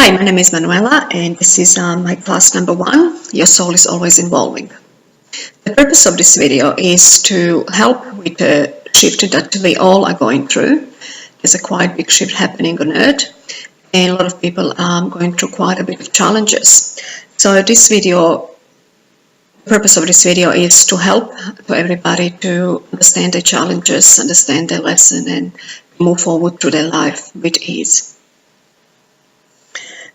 Hi, my name is Manuela, and this is my class number 1, Your Soul is Always Evolving. The purpose of this video is to help with the shift that we all are going through. There's a quite big shift happening on Earth, and a lot of people are going through quite a bit of challenges. So the purpose of this video is to help everybody to understand their challenges, understand their lesson, and move forward through their life with ease.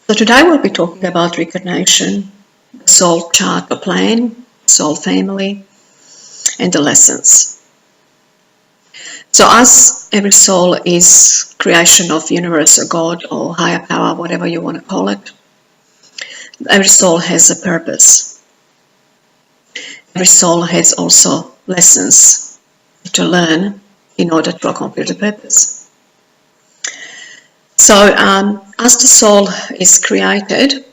So today we'll be talking about reincarnation, the soul chart or plan, soul family, and the lessons. So as every soul is creation of universe or God or higher power, whatever you want to call it, every soul has a purpose. Every soul has also lessons to learn in order to accomplish the purpose. So as the soul is created,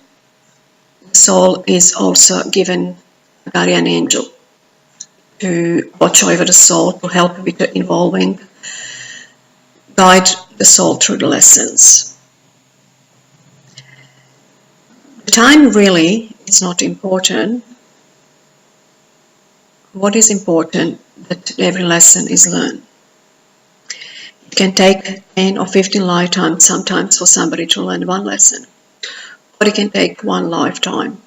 the soul is also given a guardian angel to watch over the soul, to help with the evolving, guide the soul through the lessons. The time really is not important. What is important is that every lesson is learned. It can take 10 or 15 lifetimes sometimes for somebody to learn one lesson, but it can take one lifetime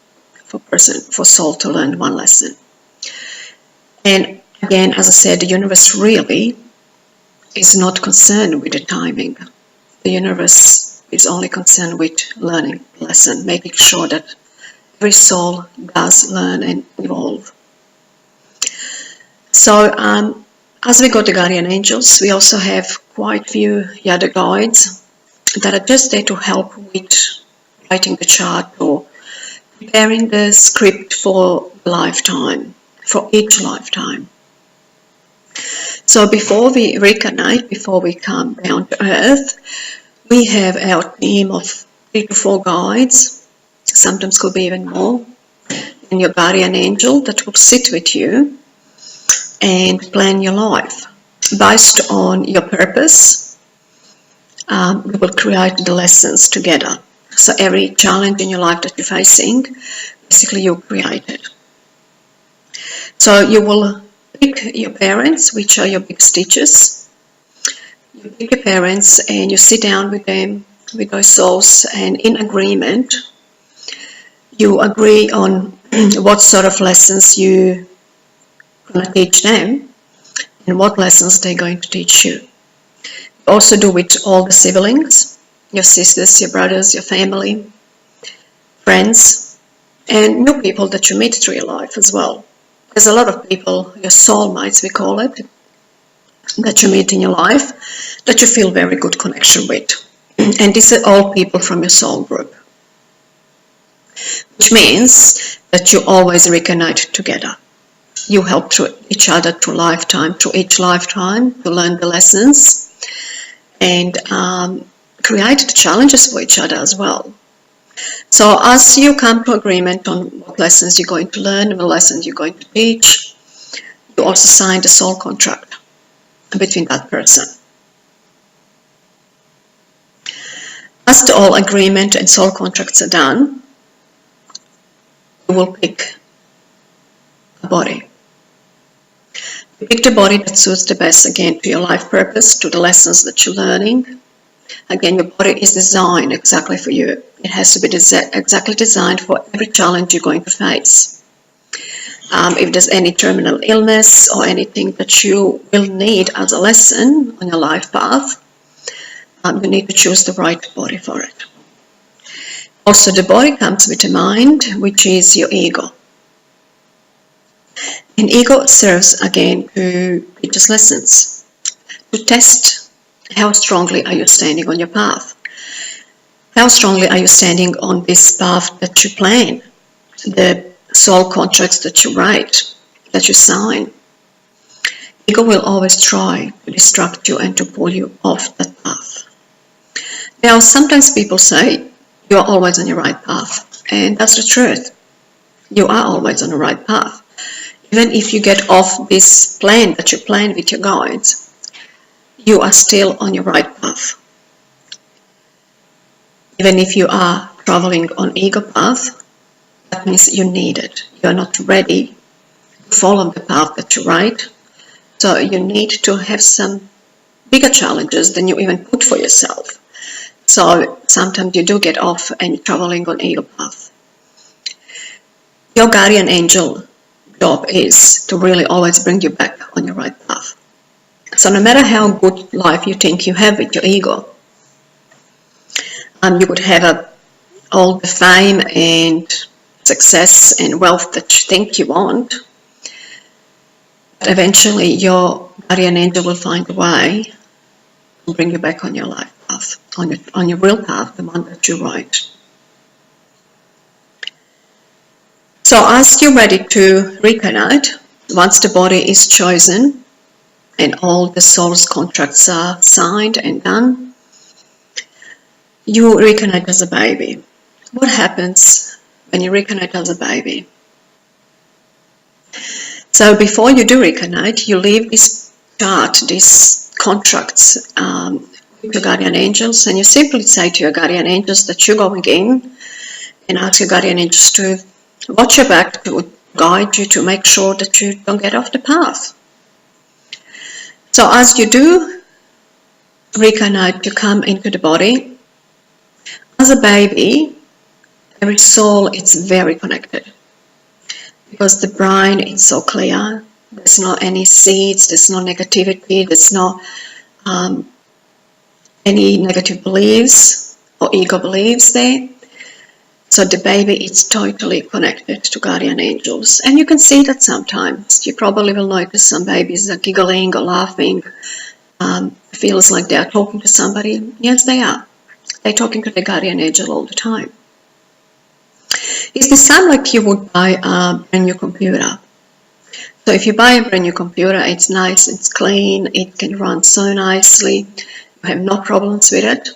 for soul to learn one lesson. And again, as I said, the universe really is not concerned with the timing. The universe is only concerned with learning the lesson, making sure that every soul does learn and evolve. So as we got the guardian angels, we also have quite a few other guides that are just there to help with writing the chart or preparing the script for lifetime, for each lifetime. So before we reincarnate, before we come down to Earth, we have our team of 3 to 4 guides, sometimes could be even more, and your guardian angel that will sit with you and plan your life. Based on your purpose, we will create the lessons together. So every challenge in your life that you're facing, basically you create it. So you will pick your parents, which are your biggest teachers. You pick your parents and you sit down with them, with those souls, and in agreement, you agree on what sort of lessons you going to teach them and what lessons they're going to teach you. You also do with all the siblings, your sisters, your brothers, your family, friends, and new people that you meet through your life as well. There's a lot of people, your soulmates we call it, that you meet in your life that you feel very good connection with. And these are all people from your soul group, which means that you always reincarnate together. You help through each other through each lifetime to learn the lessons and create the challenges for each other as well. So as you come to agreement on what lessons you're going to learn and what lessons you're going to teach, you also sign the soul contract between that person. As the all agreement and soul contracts are done, you will pick a body. You pick the body that suits the best, again, to your life purpose, to the lessons that you're learning. Again, your body is designed exactly for you. It has to be exactly designed for every challenge you're going to face. If there's any terminal illness or anything that you will need as a lesson on your life path, you need to choose the right body for it. Also, the body comes with a mind, which is your ego. And ego serves again to teach us lessons, to test how strongly are you standing on your path. How strongly are you standing on this path that you plan, the soul contracts that you write, that you sign. Ego will always try to distract you and to pull you off that path. Now, sometimes people say, you are always on your right path, and that's the truth. You are always on the right path. Even if you get off this plan that you plan with your guides, you are still on your right path. Even if you are traveling on ego path, that means you need it. You're not ready to follow the path that you write. So you need to have some bigger challenges than you even put for yourself. So sometimes you do get off and you're traveling on ego path. Your guardian angel job is to really always bring you back on your right path. So no matter how good life you think you have with your ego, you could have all the fame and success and wealth that you think you want, but eventually your guardian angel will find a way to bring you back on your life path, on your real path, the one that you write. So as you're ready to reincarnate, once the body is chosen and all the soul's contracts are signed and done, you reincarnate as a baby. What happens when you reincarnate as a baby? So before you do reincarnate, you leave this chart, these contracts with your guardian angels, and you simply say to your guardian angels that you're going in, and ask your guardian angels to watch your back, to guide you, to make sure that you don't get off the path. So as you do reincarnate, you come into the body. As a baby, every soul is very connected because the brain is so clear. There's not any seeds, there's no negativity, there's no any negative beliefs or ego beliefs there. So the baby is totally connected to guardian angels. And you can see that sometimes. You probably will notice some babies are giggling or laughing. Feels like they are talking to somebody. Yes, they are. They're talking to the guardian angel all the time. It's the same like you would buy a brand new computer. So if you buy a brand new computer, it's nice, it's clean, it can run so nicely. You have no problems with it.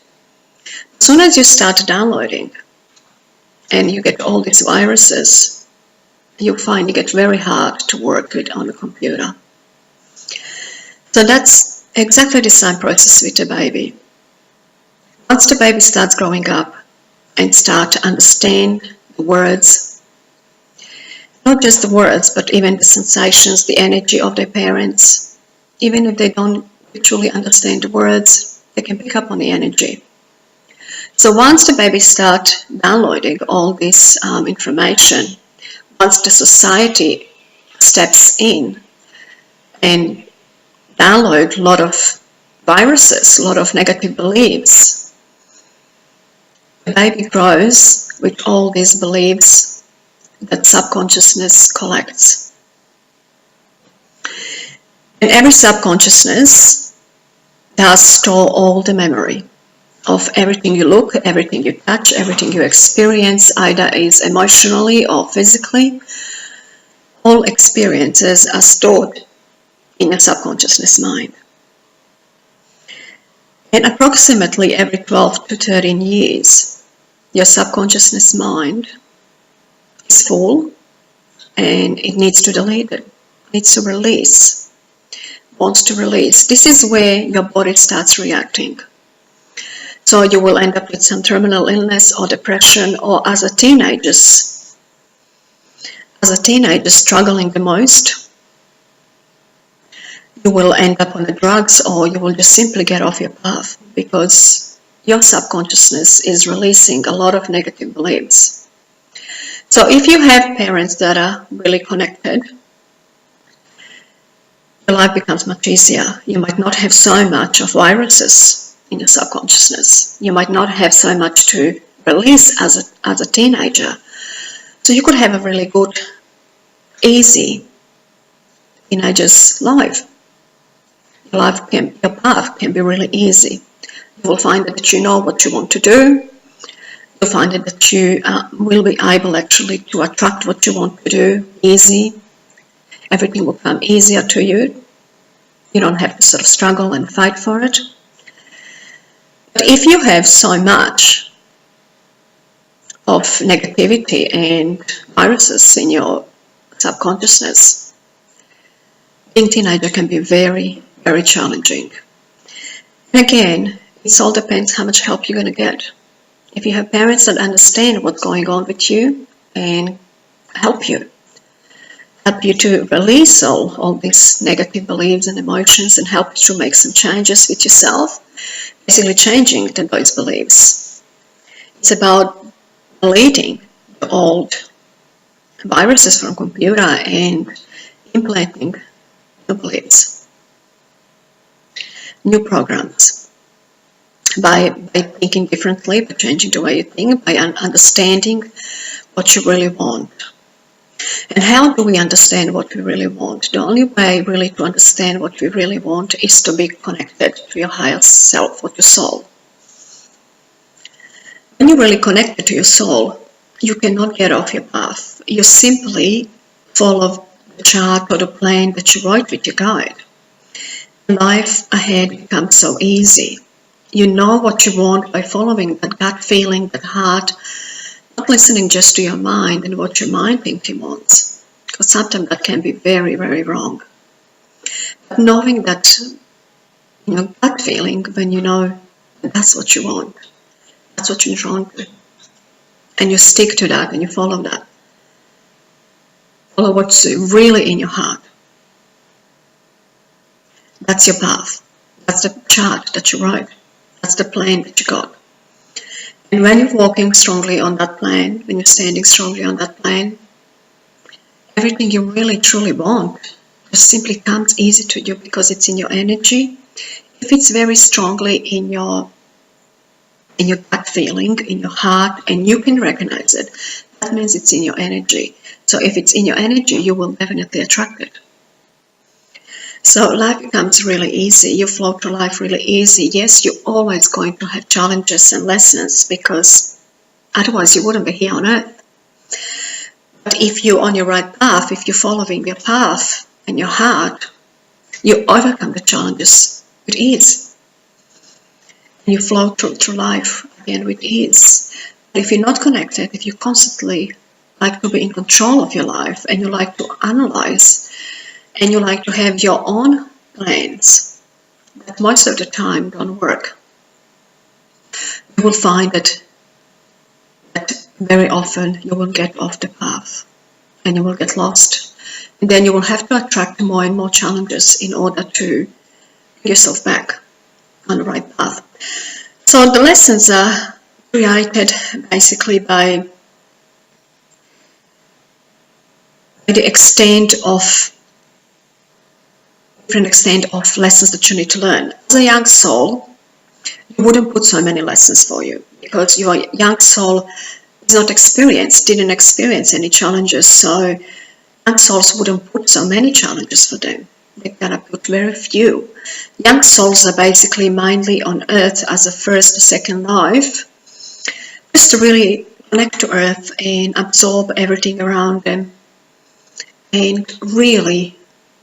As soon as you start downloading, and you get all these viruses, you find it gets very hard to work with on the computer. So that's exactly the same process with the baby. Once the baby starts growing up and start to understand the words, not just the words, but even the sensations, the energy of their parents, even if they don't truly understand the words, they can pick up on the energy. So once the baby starts downloading all this information, once the society steps in and download a lot of viruses, a lot of negative beliefs, the baby grows with all these beliefs that subconsciousness collects. And every subconsciousness does store all the memory of everything you look, everything you touch, everything you experience, either is emotionally or physically. All experiences are stored in your subconsciousness mind. And approximately every 12 to 13 years, your subconsciousness mind is full and it needs to delete it, needs to release, wants to release. This is where your body starts reacting. So you will end up with some terminal illness or depression, or as a teenager struggling the most, you will end up on the drugs, or you will just simply get off your path because your subconsciousness is releasing a lot of negative beliefs. So if you have parents that are really connected, your life becomes much easier. You might not have so much of viruses in your subconsciousness. You might not have so much to release as a teenager. So you could have a really good, easy teenager's life. Your path can be really easy. You will find that you know what you want to do. You'll find that you will be able actually to attract what you want to do easy. Everything will come easier to you. You don't have to sort of struggle and fight for it. But if you have so much of negativity and viruses in your subconsciousness, being a teenager can be very, very challenging. And again, it all depends how much help you're going to get. If you have parents that understand what's going on with you and help you to release all these negative beliefs and emotions and help you to make some changes with yourself, basically changing those beliefs. It's about deleting the old viruses from computer and implanting new beliefs, new programs. By thinking differently, by changing the way you think, by understanding what you really want. And how do we understand what we really want? The only way really to understand what we really want is to be connected to your higher self, or your soul. When you're really connected to your soul, you cannot get off your path. You simply follow the chart or the plan that you write with your guide. Life ahead becomes so easy. You know what you want by following that gut feeling, that heart, not listening just to your mind and what your mind thinks you wants. Because sometimes that can be very, very wrong. But knowing that, gut feeling, when you know that's what you want, that's what you're drawn to, and you stick to that and you follow that. Follow what's really in your heart. That's your path. That's the chart that you write. That's the plan that you got. And when you're walking strongly on that plan, when you're standing strongly on that plan, everything you really truly want just simply comes easy to you because it's in your energy. If it's very strongly in your gut feeling, in your heart, and you can recognize it, that means it's in your energy. So if it's in your energy, you will definitely attract it. So life becomes really easy. You flow through life really easy. Yes, you're always going to have challenges and lessons because otherwise you wouldn't be here on earth. But if you're on your right path, if you're following your path and your heart, you overcome the challenges with ease. And you flow through life again with ease. But if you're not connected, if you constantly like to be in control of your life and you like to analyze and you like to have your own plans that most of the time don't work, you will find that very often you will get off the path and you will get lost. And then you will have to attract more and more challenges in order to get yourself back on the right path. So the lessons are created basically by the extent of different extent of lessons that you need to learn. As a young soul, you wouldn't put so many lessons for you because your young soul is not experienced, didn't experience any challenges, so young souls wouldn't put so many challenges for them. They're gonna put very few. Young souls are basically mainly on earth as a first or second life, just to really connect to earth and absorb everything around them and really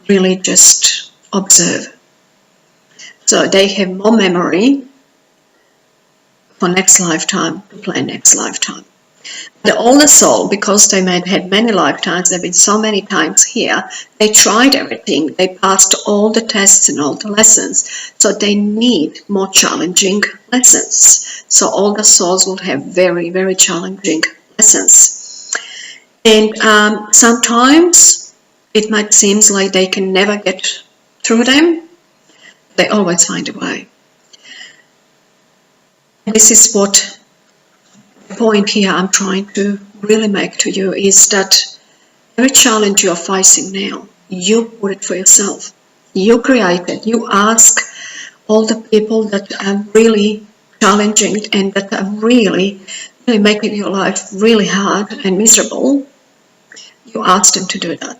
just observe. So they have more memory for next lifetime to plan next lifetime. The older soul, because they had many lifetimes, they've been so many times here, they tried everything, they passed all the tests and all the lessons, so they need more challenging lessons. So older souls will have very, very challenging lessons. And sometimes it might seem like they can never get through them. They always find a way. And this is what the point here I'm trying to really make to you is that every challenge you are facing now, you put it for yourself. You create it. You ask all the people that are really challenging and that are really making your life really hard and miserable. You ask them to do that.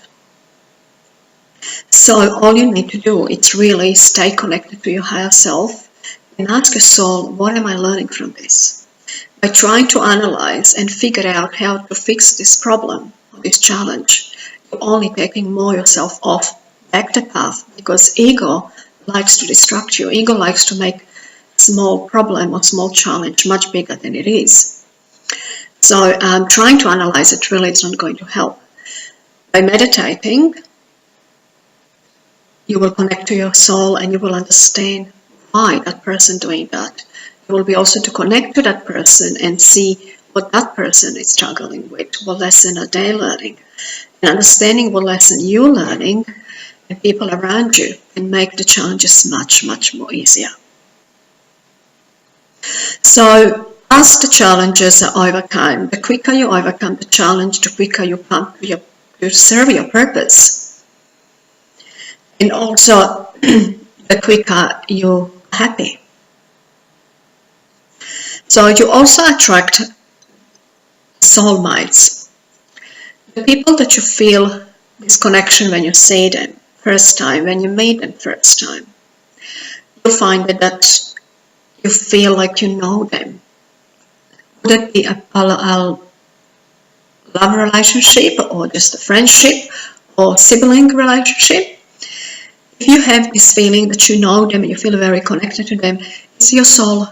So all you need to do is really stay connected to your higher self and ask your soul, what am I learning from this? By trying to analyze and figure out how to fix this problem or this challenge, you're only taking more yourself off back the path because ego likes to distract you. Ego likes to make small problem or small challenge much bigger than it is. So trying to analyze it really is not going to help. By meditating, you will connect to your soul and you will understand why that person doing that. will be also to connect to that person and see what that person is struggling with, what lesson are they learning. And understanding what lesson you're learning and people around you can make the challenges much, much more easier. So as the challenges are overcome, the quicker you overcome the challenge, the quicker you come to serve your purpose. And also the quicker you're happy. So you also attract soulmates. The people that you feel this connection when you see them first time, when you meet them first time. You'll find that you feel like you know them. Would it be a love relationship or just a friendship or sibling relationship? If you have this feeling that you know them and you feel very connected to them, it's your soul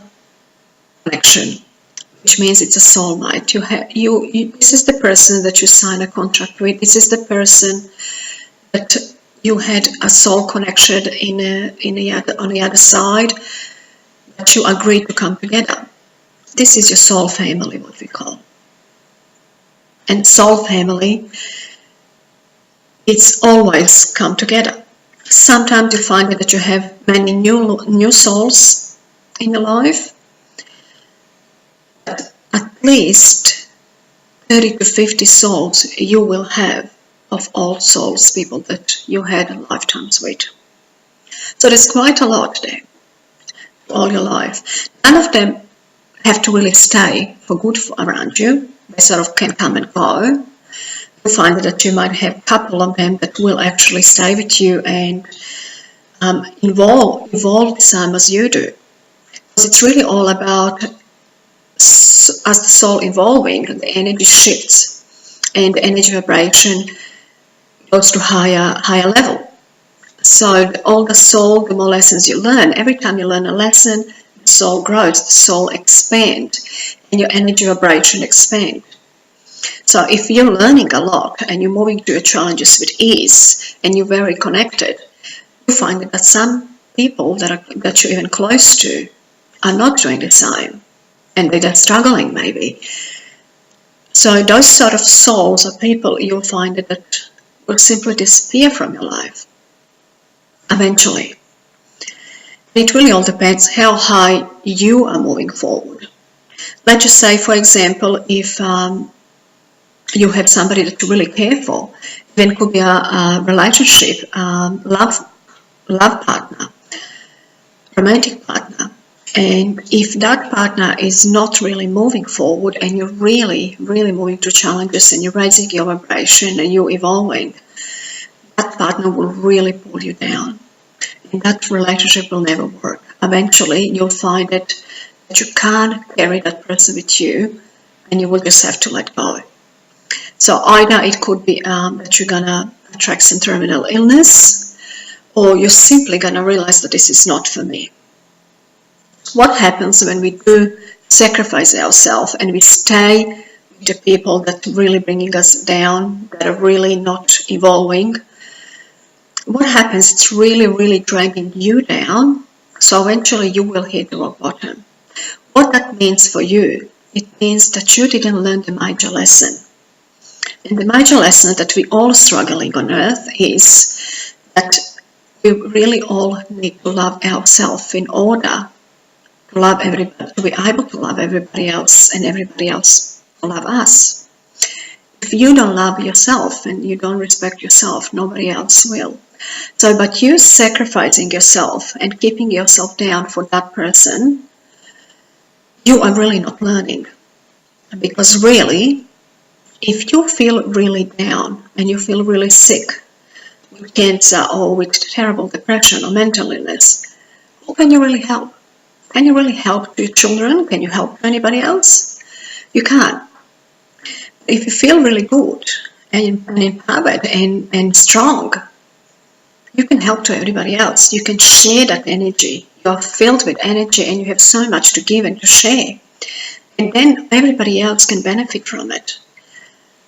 connection, which means it's a soulmate. This is the person that you sign a contract with. This is the person that you had a soul connection on the other side, that you agreed to come together. This is your soul family, what we call. And soul family, it's always come together. Sometimes you find that you have many new souls in your life, but at least 30 to 50 souls you will have of old souls, people that you had lifetimes with. So there's quite a lot there all your life. None of them have to really stay for good around you. They sort of can come and go. You'll find that you might have a couple of them that will actually stay with you and evolve the same as you do. Because it's really all about, as the soul evolving, the energy shifts and the energy vibration goes to higher level. So the older soul, the more lessons you learn. Every time you learn a lesson, the soul grows, the soul expands, and your energy vibration expands. So if you're learning a lot and you're moving through your challenges with ease and you're very connected, you find that some people that you're even close to are not doing the same, and they're struggling maybe. So those sort of souls or people, you'll find that will simply disappear from your life eventually. It really all depends how high you are moving forward. Let's just say, for example, if you have somebody that you really care for, then it could be a relationship, love partner, romantic partner. And if that partner is not really moving forward and you're really, really moving through challenges and you're raising your vibration and you're evolving, that partner will really pull you down. And that relationship will never work. Eventually, you'll find that you can't carry that person with you and you will just have to let go. So either it could be that you're going to attract some terminal illness, or you're simply going to realize that this is not for me. What happens when we do sacrifice ourselves and we stay with the people that are really bringing us down, that are really not evolving? What happens? It's really, really dragging you down. So eventually you will hit the rock bottom. What that means for you, it means that you didn't learn the major lesson. And the major lesson that we all struggling on earth is that we really all need to love ourselves in order to love everybody, to be able to love everybody else and everybody else to love us. If you don't love yourself and you don't respect yourself, nobody else will. So, but you sacrificing yourself and keeping yourself down for that person, you are really not learning. Because really, if you feel really down and you feel really sick with cancer or with terrible depression or mental illness, who can you really help? Can you really help your children? Can you help anybody else? You can't. If you feel really good and empowered and strong, you can help to everybody else. You can share that energy. You are filled with energy and you have so much to give and to share. And then everybody else can benefit from it.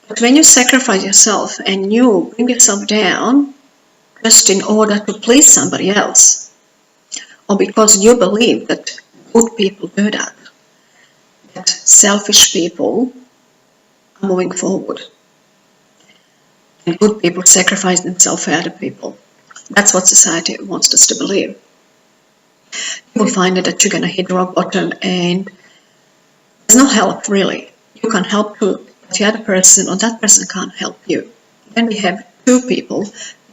But when you sacrifice yourself and you bring yourself down just in order to please somebody else, or because you believe that good people do that. That selfish people are moving forward. And good people sacrifice themselves for other people. That's what society wants us to believe. You will find that you're going to hit rock bottom and there's no help really. You can help too, but the other person or that person can't help you. Then we have two people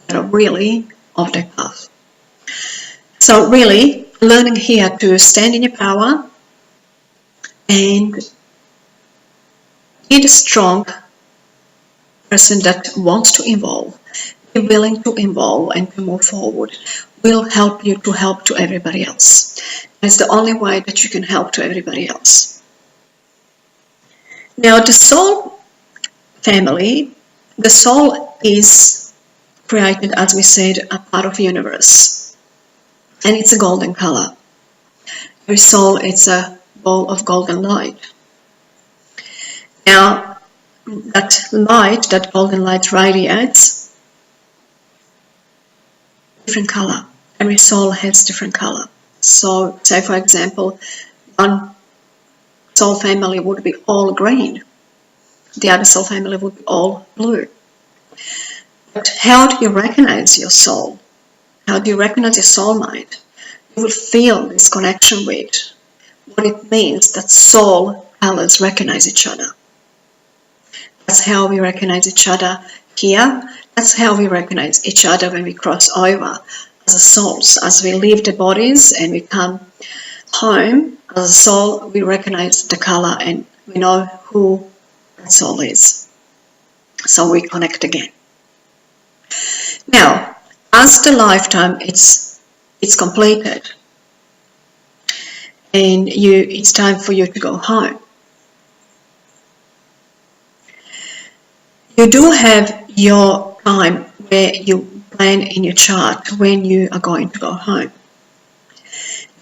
that are really off their path. So really, learning here to stand in your power and be the strong person that wants to evolve, be willing to evolve and to move forward, will help you to help to everybody else. It's the only way that you can help to everybody else. Now, the soul family, the soul is created, as we said, a part of the universe. And it's a golden color. Every soul is a ball of golden light. Now, that light, that golden light radiates different color. Every soul has different color. So, say for example, one soul family would be all green. The other soul family would be all blue. But how do you recognize your soul? How do you recognize your soulmate? You will feel this connection with what it means that soul colors recognize each other. That's how we recognize each other here. That's how we recognize each other when we cross over as souls. As we leave the bodies and we come home as a soul, we recognize the color and we know who that soul is. So we connect again. Now, as the lifetime it's completed and it's time for you to go home, you do have your time where you plan in your chart when you are going to go home.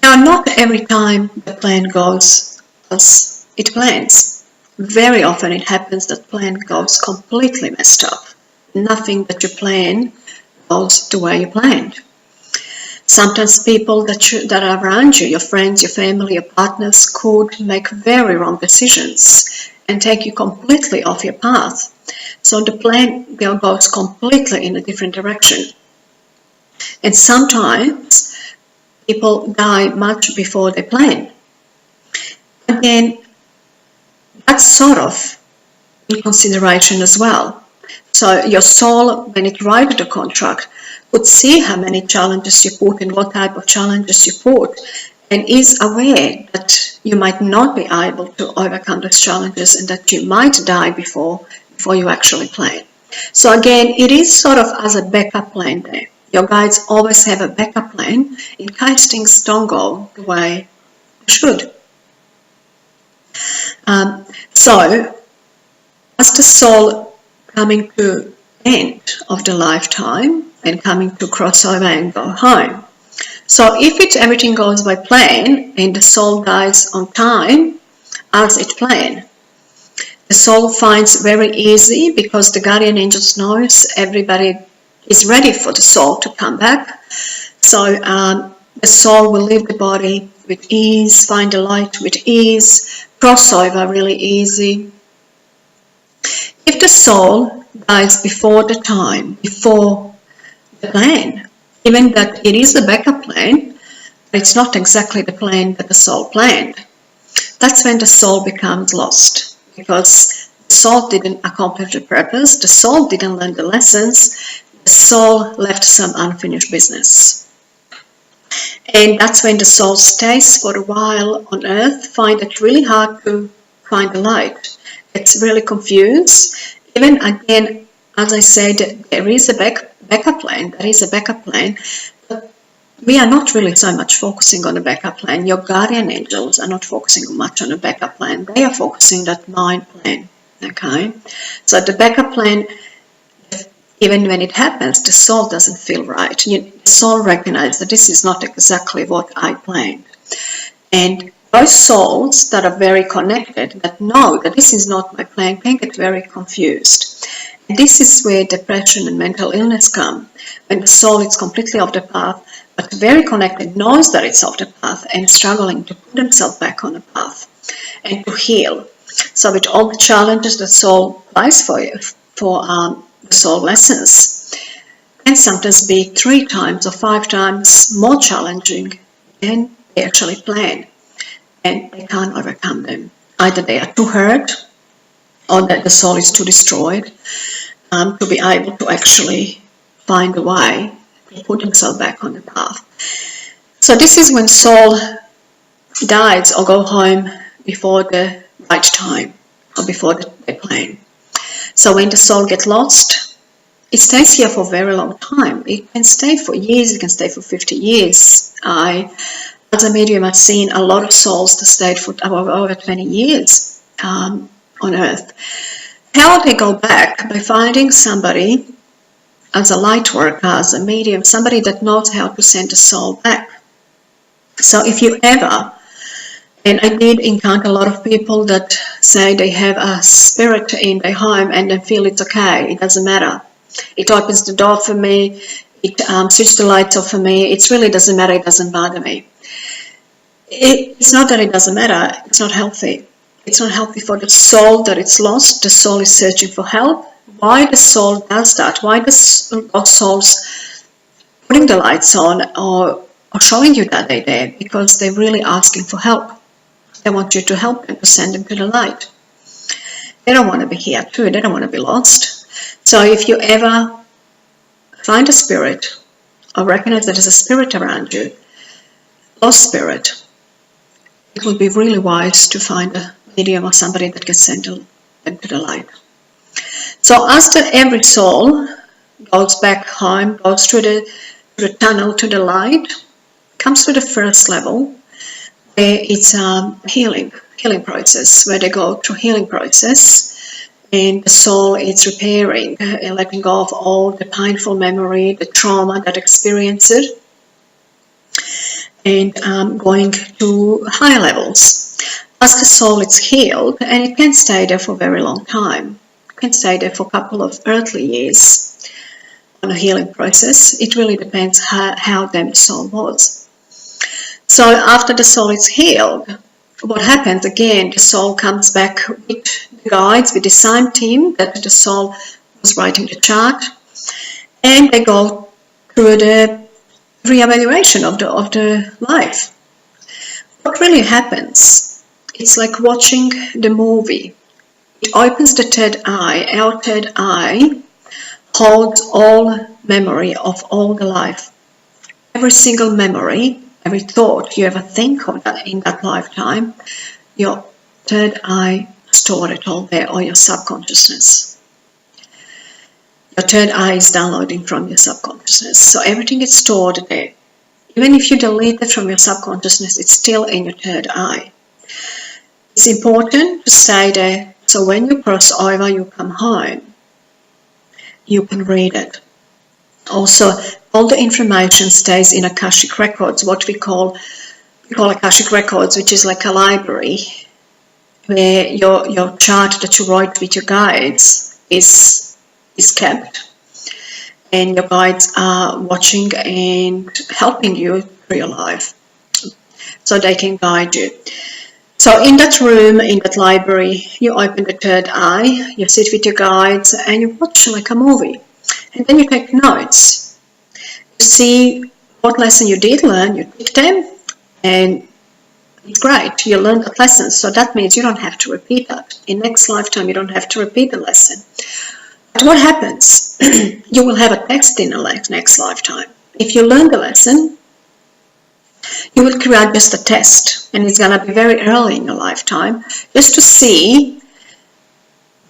Now, not every time the plan goes as it plans. Very often it happens that plan goes completely messed up. Nothing that you plan goes the way you planned. Sometimes people that are around you, your friends, your family, your partners, could make very wrong decisions and take you completely off your path. So the plan goes completely in a different direction. And sometimes people die much before they plan. Again, that's sort of in consideration as well. So your soul, when it writes the contract, would see how many challenges you put and what type of challenges you put, and is aware that you might not be able to overcome those challenges and that you might die before you actually plan. So again, it is sort of as a backup plan there. Your guides always have a backup plan in case things don't go the way they should. So, as the soul coming to end of the lifetime and coming to crossover and go home. So if everything goes by plan and the soul dies on time as it planned, the soul finds very easy, because the guardian angels knows everybody is ready for the soul to come back. So the soul will leave the body with ease, find the light with ease, crossover really easy. If the soul dies before the time, before the plan, even that it is the backup plan, but it's not exactly the plan that the soul planned, that's when the soul becomes lost, because the soul didn't accomplish the purpose, the soul didn't learn the lessons, the soul left some unfinished business. And that's when the soul stays for a while on earth, find it really hard to find the light. It's really confused. Even again, as I said, there is a backup plan. There is a backup plan. But we are not really so much focusing on the backup plan. Your guardian angels are not focusing much on the backup plan. They are focusing on that mind plan. Okay? So the backup plan, even when it happens, the soul doesn't feel right. The soul recognizes that this is not exactly what I planned. And those souls that are very connected, that know that this is not my plan, can get very confused. And this is where depression and mental illness come, when the soul is completely off the path, but very connected, knows that it's off the path and struggling to put themselves back on the path and to heal. So with all the challenges that soul applies for you, for the soul lessons, can sometimes be 3 times or 5 times more challenging than they actually plan, and they can't overcome them. Either they are too hurt, or that the soul is too destroyed to be able to actually find a way to put themselves back on the path. So this is when soul dies or go home before the right time or before the plan. So when the soul gets lost, it stays here for a very long time. It can stay for years, it can stay for 50 years. As a medium, I've seen a lot of souls that stayed for over 20 years on Earth. How they go back? By finding somebody as a light worker, as a medium, somebody that knows how to send the soul back. So if you ever, and I did encounter a lot of people that say they have a spirit in their home and they feel it's okay, it doesn't matter. It opens the door for me, it switches the lights off for me, it really doesn't matter, it doesn't bother me. It's not that it doesn't matter, it's not healthy. It's not healthy for the soul that it's lost. The soul is searching for help. Why the soul does that? Why the souls putting the lights on or showing you that they're there? Because they're really asking for help. They want you to help them, to send them to the light. They don't want to be here too. They don't want to be lost. So if you ever find a spirit or recognize that there's a spirit around you, lost spirit, it would be really wise to find a medium or somebody that can send them to the light. So after every soul goes back home, goes through the tunnel to the light, comes to the first level, where it's a healing process, where they go through healing process, and the soul is repairing and letting go of all the painful memory, the trauma that experienced it, and going to higher levels. As the soul is healed, and it can stay there for a very long time, it can stay there for a couple of earthly years on a healing process. It really depends how the soul was. So after the soul is healed, what happens again, the soul comes back with the guides, with the same team that the soul was writing the chart, and they go through the re-evaluation of the life. What really happens? It's like watching the movie. It opens the third eye. Our third eye holds all memory of all the life. Every single memory, every thought you ever think of that in that lifetime, your third eye stored it all there, or your subconsciousness. Your third eye is downloading from your subconsciousness. So everything is stored there. Even if you delete it from your subconsciousness, it's still in your third eye. It's important to stay there, so when you cross over, you come home, you can read it. Also, all the information stays in Akashic Records, what we call Akashic Records, which is like a library, where your chart that you write with your guides is kept, and your guides are watching and helping you through your life, so they can guide you. So in that room, in that library, you open the third eye, you sit with your guides, and you watch like a movie. And then you take notes. You see what lesson you did learn, you pick them, and it's great. You learned that lesson, so that means you don't have to repeat that. In next lifetime, you don't have to repeat the lesson. But what happens? You will have a text in the next lifetime. If you learn the lesson, you will create just a test, and it's going to be very early in your lifetime, just to see,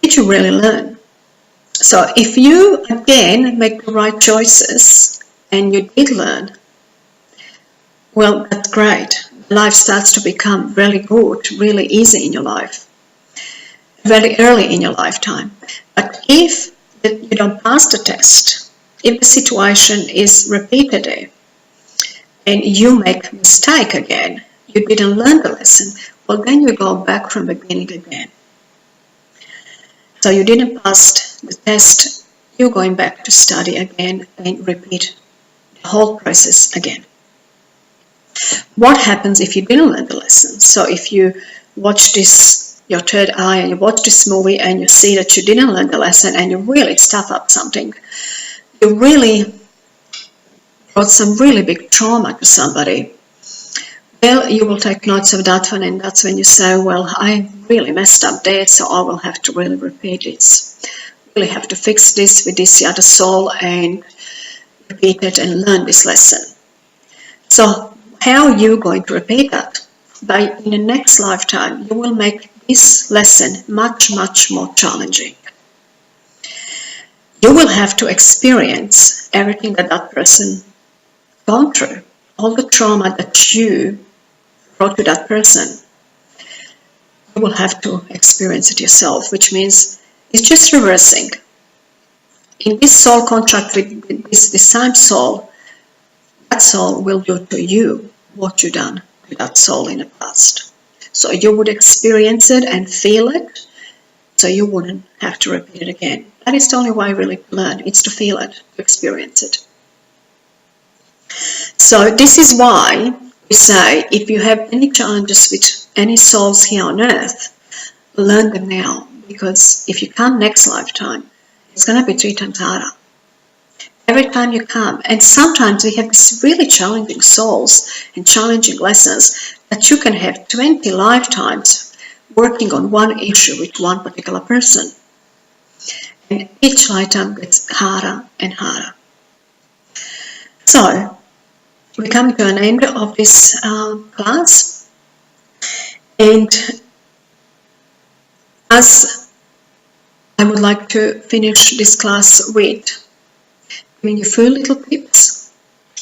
did you really learn? So if you, again, make the right choices, and you did learn, well, that's great. Life starts to become really good, really easy in your life, very early in your lifetime. But if you don't pass the test, if the situation is repeated, and you make a mistake again, you didn't learn the lesson, well, then you go back from the beginning again. So you didn't pass the test, you're going back to study again and repeat the whole process again. what happens if you didn't learn the lesson? So if you watch this, your third eye, and you watch this movie and you see that you didn't learn the lesson and you really stuff up something, you really brought some really big trauma to somebody, well, you will take notes of that one, and that's when you say, well, I really messed up there, so I will have to really repeat this. Really have to fix this with this other soul and repeat it and learn this lesson. So how are you going to repeat that? By in the next lifetime, you will make this lesson much, much more challenging. You will have to experience everything that that person gone through, all the trauma that you brought to that person. You will have to experience it yourself, which means it's just reversing. In this soul contract with this same soul, that soul will do to you what you done to that soul in the past. So you would experience it and feel it, so you wouldn't have to repeat it again. That is the only way really to learn. It's to feel it, to experience it. So this is why we say, if you have any challenges with any souls here on earth, learn them now. Because if you come next lifetime, it's going to be 3 times harder. Every time you come. And sometimes we have these really challenging souls and challenging lessons that you can have 20 lifetimes working on one issue with one particular person. And each lifetime gets harder and harder. So, we come to an end of this class. And as I would like to finish this class with giving you 4 little tips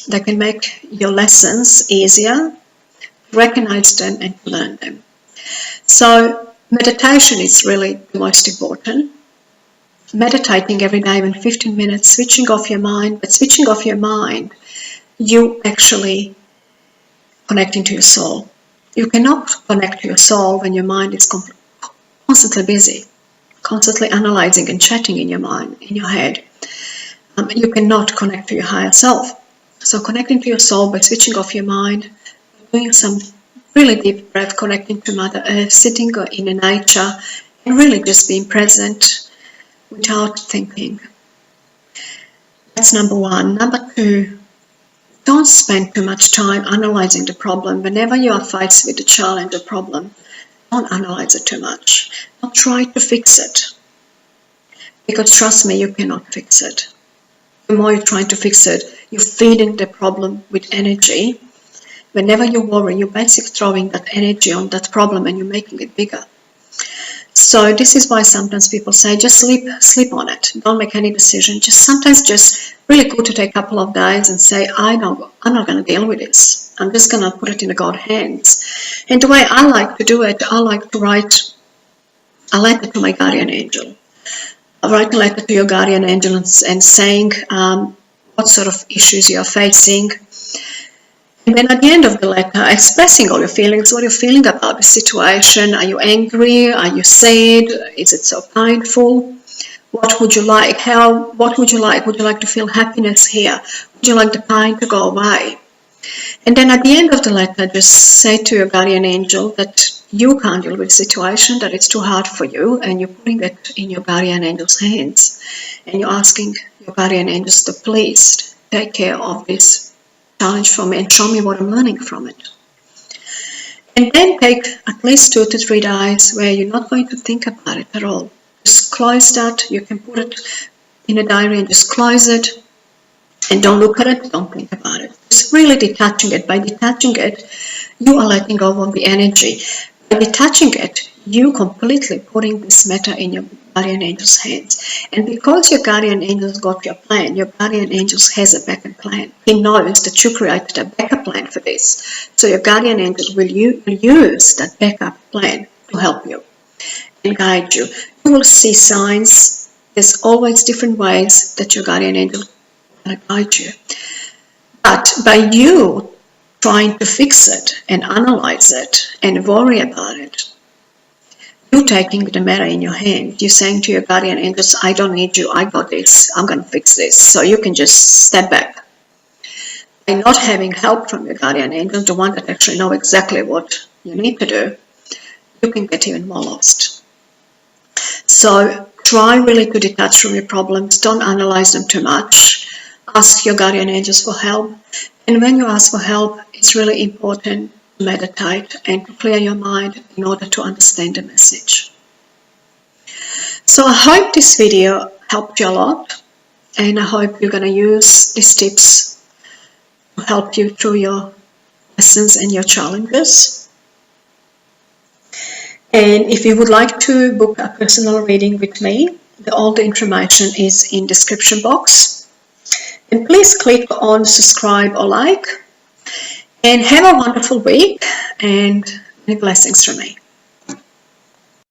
that can make your lessons easier, recognize them and learn them. So meditation is really the most important. Meditating every day, even 15 minutes, switching off your mind. But switching off your mind, you actually connecting to your soul. You cannot connect to your soul when your mind is constantly busy, constantly analyzing and chatting in your mind, in your head. You cannot connect to your higher self. So connecting to your soul by switching off your mind, doing some really deep breath, connecting to Mother Earth, sitting in the nature, and really just being present without thinking. That's number 1. Number 2, don't spend too much time analyzing the problem. Whenever you are faced with a challenge or problem, don't analyze it too much. Don't try to fix it. Because trust me, you cannot fix it. The more you're trying to fix it, you're feeding the problem with energy. Whenever you worry, you're basically throwing that energy on that problem and you're making it bigger. So this is why sometimes people say, just sleep on it. Don't make any decision. Sometimes really good to take a couple of days and say, I'm not going to deal with this. I'm just going to put it in God's hands. And the way I like to do it, I like to write a letter to my guardian angel. I write a letter to your guardian angel and saying what sort of issues you are facing. And then at the end of the letter, expressing all your feelings, what you're feeling about the situation. Are you angry? Are you sad? Is it so painful? What would you like? What would you like? Would you like to feel happiness here? Would you like the pain to go away? And then at the end of the letter, just say to your guardian angel that you can't deal with the situation, that it's too hard for you, and you're putting it in your guardian angel's hands. And you're asking your guardian angels to please take care of this challenge for me and show me what I'm learning from it. And then take at least 2 to 3 days where you're not going to think about it at all. Just close that. You can put it in a diary and just close it. And don't look at it, don't think about it. Just really detaching it. By detaching it, you are letting go of the energy. By detaching it, you completely putting this matter in your guardian angel's hands. And because your guardian angels got your plan, your guardian angels has a backup plan. He knows that you created a backup plan for this. So your guardian angels will use that backup plan to help you and guide you. You will see signs. There's always different ways that your guardian angel guide you. But by you trying to fix it and analyze it and worry about it, you're taking the matter in your hand. You're saying to your guardian angels, I don't need you, I got this, I'm going to fix this. So you can just step back. by not having help from your guardian angels, the one that actually know exactly what you need to do, you can get even more lost. So try really to detach from your problems. Don't analyze them too much. Ask your guardian angels for help. And when you ask for help, it's really important to meditate and to clear your mind in order to understand the message. So I hope this video helped you a lot, and I hope you're going to use these tips to help you through your lessons and your challenges. And if you would like to book a personal reading with me, all the information is in the description box. And please click on subscribe or like. And have a wonderful week, and many blessings from me.